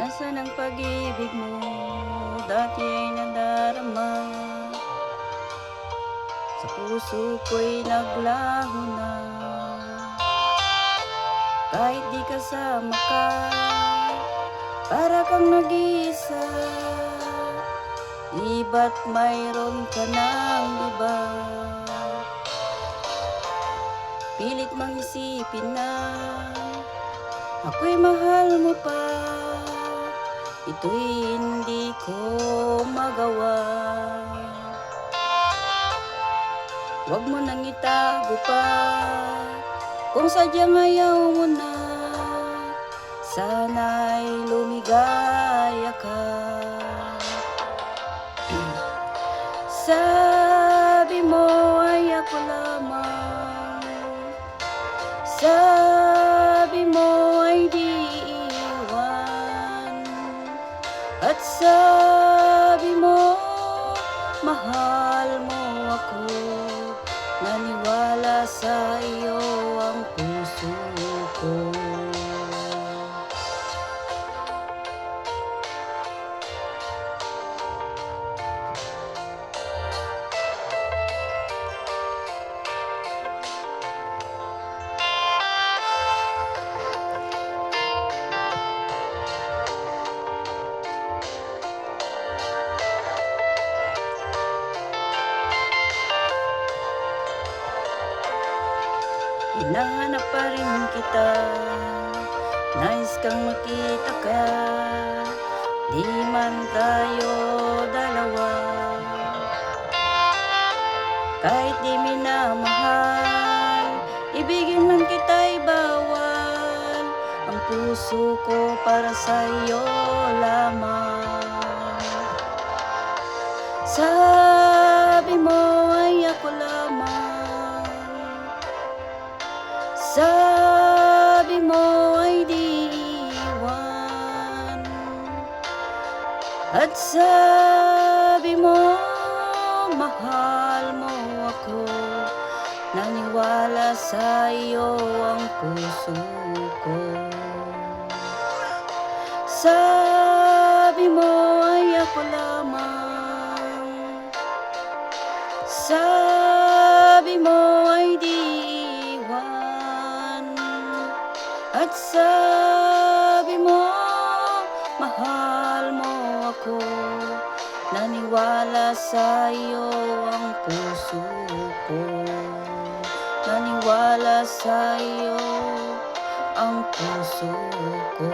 Nasaan ang pag-ibig mo? Dati ay nadarama. Sa puso ko'y naglaho na. Kahit di kasama ka, para kang nag-iisa. Di ba't mayroon ka ng iba? Pilit mang isipin na ako'y mahal mo pa. Ito'y hindi ko magawa. Huwag mo nang itago pa kung sadyang ayaw mo na. Sana'y lumigaya ka. Sabi mo ay ako lamang. Sabi mo ay di iwan. At sabi mo mahal mo ako. Naniwala sa iyo ang puso ko. Hinahanap pa rin kita, nais kang makita ka. Di man tayo dalawa, kahit di minamahal, ibigin man kita'y bawal. Ang puso ko para sa'yo lamang. Sabi mo ay ako lamang. Sabi mo ay di iwan. At sabi mo mahal mo ako. Naniwala sa iyo ang puso ko. Sabi mo ay ako lamang. Sabi mo ay di iwan. At sabi mo mahal mo ako. Naniwala sa iyo ang puso ko. Naniwala sa iyo ang puso ko.